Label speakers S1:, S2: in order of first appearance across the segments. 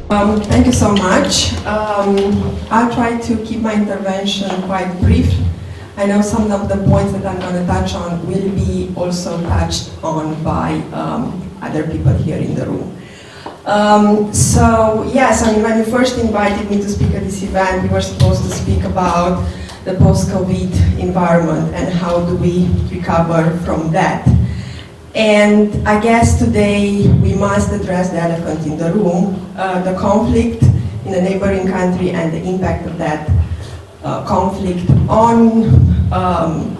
S1: Thank you so much. I'll try to keep my intervention quite brief. I know some of the points that I'm going to touch on will be also touched on by other people here in the room. So yes, I mean, when you first invited me to speak at this event, we were supposed to speak about the post-COVID environment and how do we recover from that. And I guess today we must address the elephant in the room, the conflict in a neighboring country and the impact of that conflict on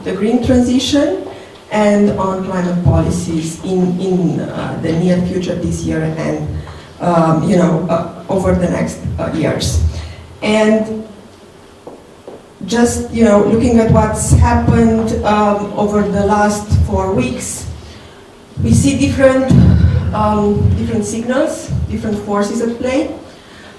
S1: the green transition and on climate policies in the near future this year and over the next years. And just looking at what's happened over the last 4 weeks, we see different signals, different forces at play.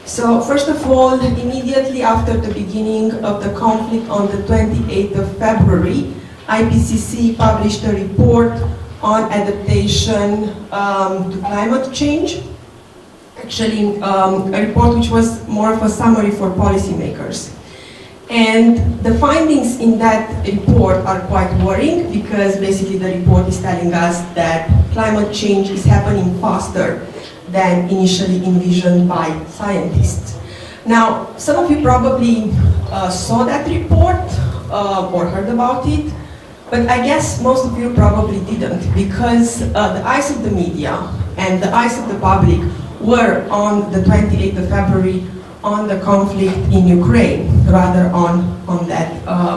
S1: So first of all, immediately after the beginning of the conflict on the 28th of February, IPCC published a report on adaptation to climate change. Actually, a report which was more of a summary for policymakers. And the findings in that report are quite worrying because basically the report is telling us that climate change is happening faster than initially envisioned by scientists. Now, some of you probably saw that report or heard about it, but I guess most of you probably didn't because the eyes of the media and the eyes of the public were on the 28th of February on the conflict in Ukraine, rather on that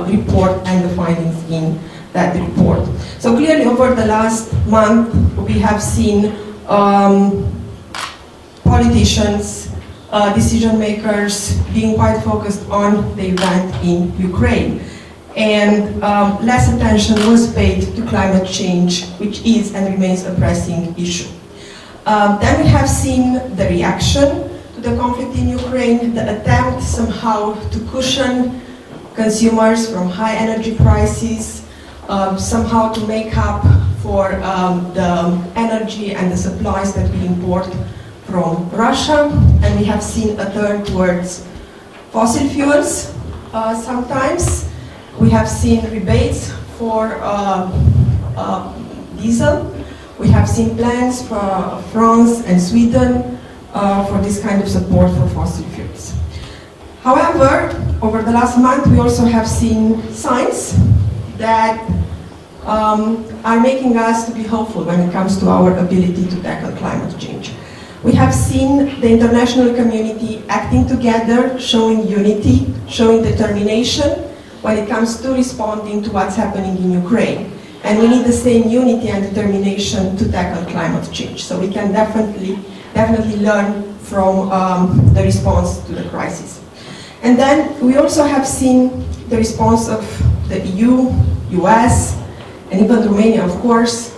S1: report and the findings in that report. So clearly over the last month we have seen politicians, decision makers being quite focused on the event in Ukraine. And less attention was paid to climate change, which is and remains a pressing issue. Then we have seen the reaction to the conflict in Ukraine, the attempt somehow to cushion consumers from high energy prices, somehow to make up for the energy and the supplies that we import from Russia. And we have seen a turn towards fossil fuels sometimes. We have seen rebates for diesel. We have seen plans for France and Sweden for this kind of support for fossil fuels. However, over the last month we also have seen signs that are making us to be hopeful when it comes to our ability to tackle climate change. We have seen the international community acting together, showing unity, showing determination when it comes to responding to what's happening in Ukraine. And we need the same unity and determination to tackle climate change. So we can definitely learn from the response to the crisis. And then we also have seen the response of the EU, US, and even Romania, of course,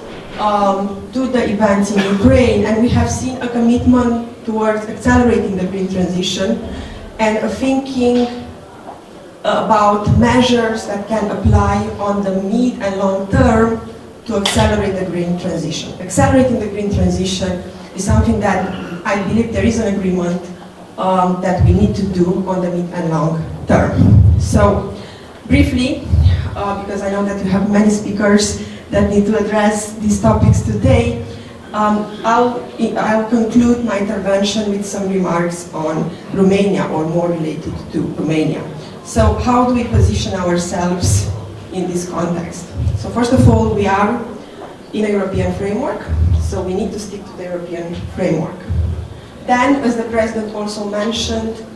S1: to the events in Ukraine. And we have seen a commitment towards accelerating the green transition and a thinking about measures that can apply on the mid and long term to accelerate the green transition. Accelerating the green transition is something that I believe there is an agreement that we need to do on the mid and long term. So briefly, because I know that you have many speakers that need to address these topics today, I'll conclude my intervention with some remarks on Romania, or more related to Romania. So how do we position ourselves in this context? So first of all, we are in a European framework, so we need to stick to the European framework. Then, as the President also mentioned,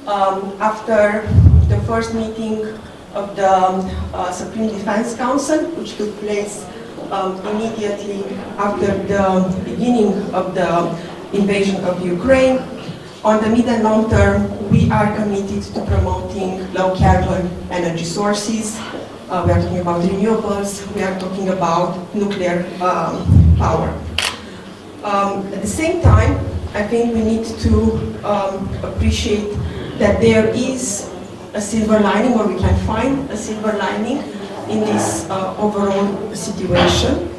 S1: after the first meeting of the Supreme Defense Council, which took place immediately after the beginning of the invasion of Ukraine, on the mid and long term, we are committed to promoting low-carbon energy sources. We are talking about renewables, we are talking about nuclear power. At the same time, I think we need to appreciate that there is a silver lining, or we can find a silver lining in this overall situation.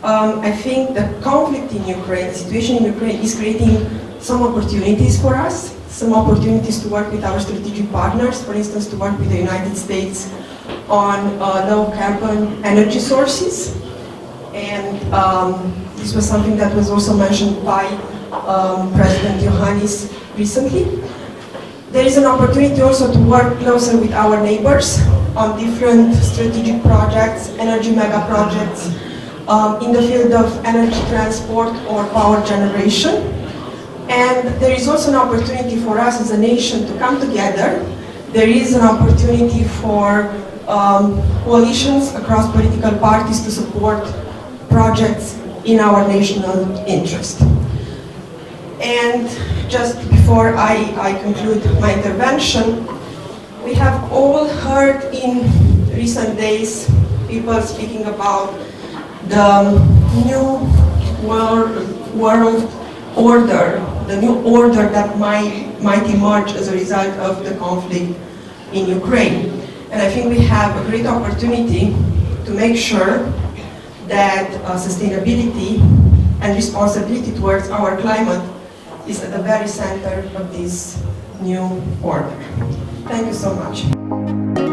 S1: I think the conflict in Ukraine, the situation in Ukraine is creating some opportunities for us, some opportunities to work with our strategic partners, for instance, to work with the United States on low-carbon energy sources. And this was something that was also mentioned by President Iohannis recently. There is an opportunity also to work closer with our neighbors on different strategic projects, energy mega projects, in the field of energy transport or power generation. And there is also an opportunity for us as a nation to come together. There is an opportunity for coalitions across political parties to support projects in our national interest. And just before I conclude my intervention, we have all heard in recent days people speaking about the new world order, the new order that might emerge as a result of the conflict in Ukraine. And I think we have a great opportunity to make sure that sustainability and responsibility towards our climate is at the very center of this new order. Thank you so much.